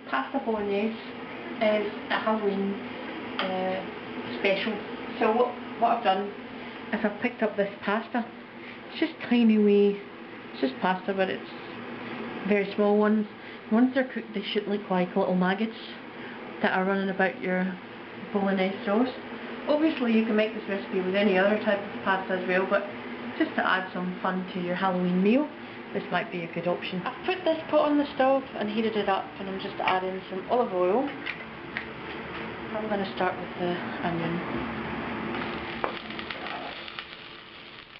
pasta bolognese is a Halloween special. So what I've done is I've picked up this pasta. It's just tiny wee, it's just pasta, but it's very small ones. Once they're cooked, they should look like little maggots that are running about your bolognese sauce. Obviously you can make this recipe with any other type of pasta as well, but just to add some fun to your Halloween meal, this might be a good option. I've put this pot on the stove and heated it up, and I'm just adding some olive oil. I'm going to start with the onion.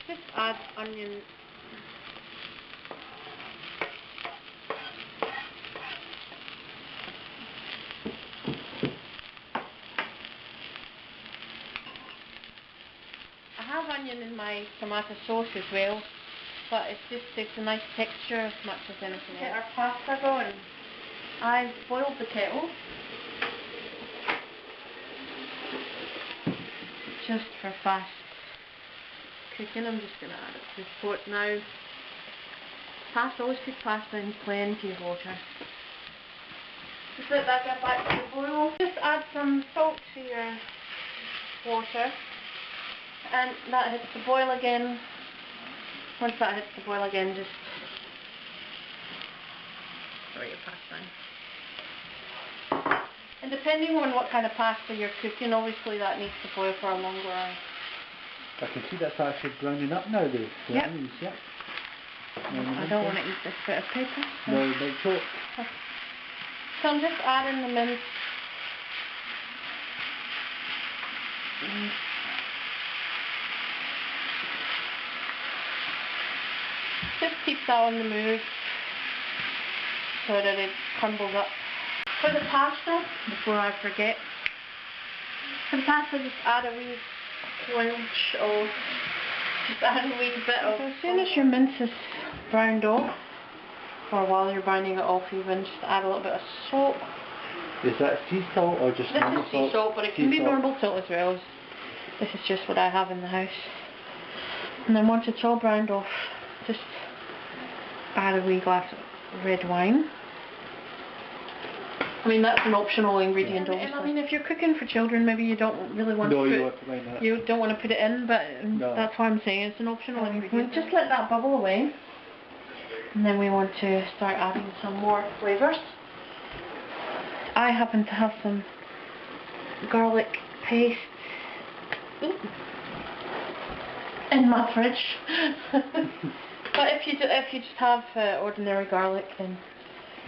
Just add onion. I have onion in my tomato sauce as well, but it just gives a nice texture as much as anything else. Get our pasta going. I've boiled the kettle just for fast cooking. I'm just going to add it to the pot now. Pasta, always cook pasta in plenty of water. Just let that get back to the boil. Just add some salt to your water, and that hits the boil again. Once that hits the boil again, just throw your pasta in. And depending on what kind of pasta you're cooking, obviously that needs to boil for a longer while. I can see that's actually browning up now, the onions, yep. I don't want to eat this bit of paper. So. No, no choke. So I'm just adding the mince. Just keep that on the move so that it crumbles up. For the pasta, before I forget, for the pasta just add a wee squinch of, just add a wee bit of, as soon as your mince is browned off, or while you're browning it off even, just add a little bit of salt. Is that sea salt or just normal salt? This is sea salt, but it can be normal salt as well. This is just what I have in the house. And then once it's all browned off, just add a wee glass of red wine. I mean, that's an optional ingredient, obviously. I mean, if you're cooking for children, maybe you don't really want you don't want to put it in, but that's why I'm saying it's an optional ingredient. Just let that bubble away, and then we want to start adding some more flavours. I happen to have some garlic paste in my fridge. But if you just have ordinary garlic, then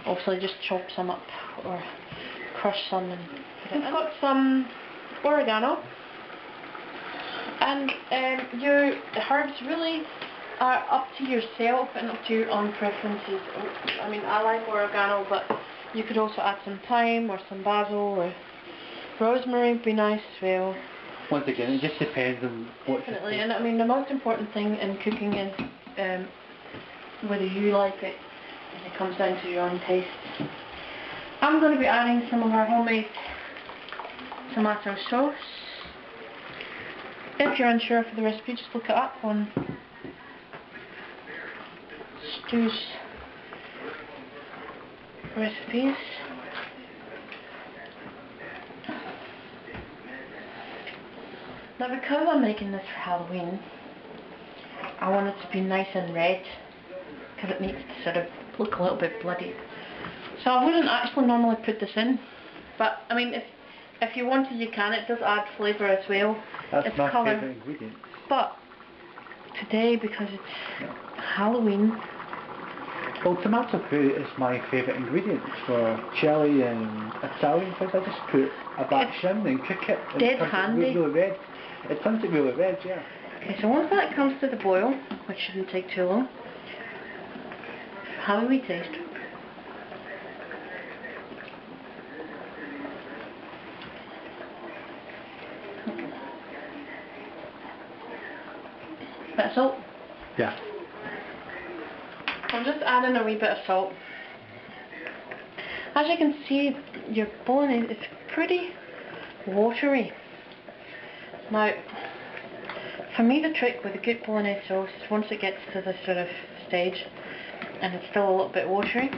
obviously just chop some up or crush some and put it in. I've got some oregano, and your herbs really are up to yourself and up to your own preferences. I mean, I like oregano, but you could also add some thyme or some basil, or rosemary would be nice as well. Once again, it just depends on what. Definitely, and I mean the most important thing in cooking is whether you like it. It comes down to your own taste. I'm going to be adding some of our homemade tomato sauce. If you're unsure for the recipe, just look it up on Stu's recipes. Now, because I'm making this for Halloween, I want it to be nice and red, because it needs to sort of look a little bit bloody. So I wouldn't actually normally put this in, but I mean, if you wanted, you can. It does add flavour as well. That's my favourite ingredient. But today, because it's Halloween. Well, tomato puree is my favourite ingredient for chili and Italian food. I just put a batch in and cook it. Dead handy. It really red. It turns it really red, yeah. Okay, so once that comes to the boil, which shouldn't take too long, have a wee taste. Bit of salt? Yeah. I'm just adding a wee bit of salt. As you can see, your bolognese is pretty watery. Now, for me, the trick with a good bolognese sauce is once it gets to this sort of stage and it's still a little bit watery,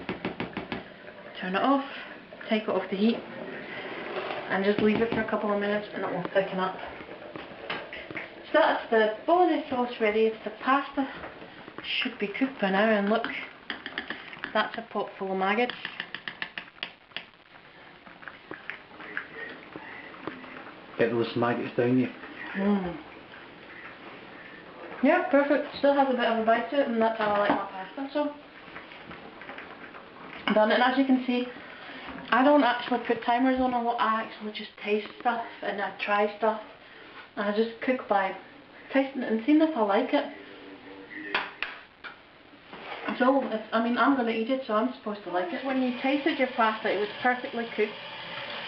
turn it off, take it off the heat and just leave it for a couple of minutes and it will thicken up. So that's the bolognese sauce ready. The pasta should be cooked by now, and look, that's a pot full of maggots. Get those maggots down you. Yeah, perfect. Still has a bit of a bite to it, and that's how I like my pasta. So done. And as you can see, I don't actually put timers on a lot. I actually just taste stuff and I try stuff. And I just cook by tasting it and seeing if I like it. So, I'm going to eat it, so I'm supposed to like it. When you tasted your pasta, it was perfectly cooked.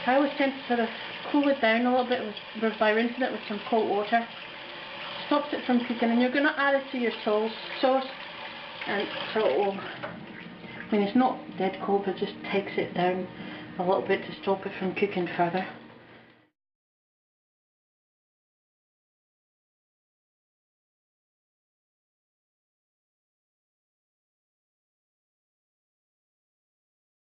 I always tend to sort of cool it down a little bit by rinsing it with some cold water. Stops it from cooking, and you're going to add it to your sauce, and so it will, it's not dead cold, but it just takes it down a little bit to stop it from cooking further.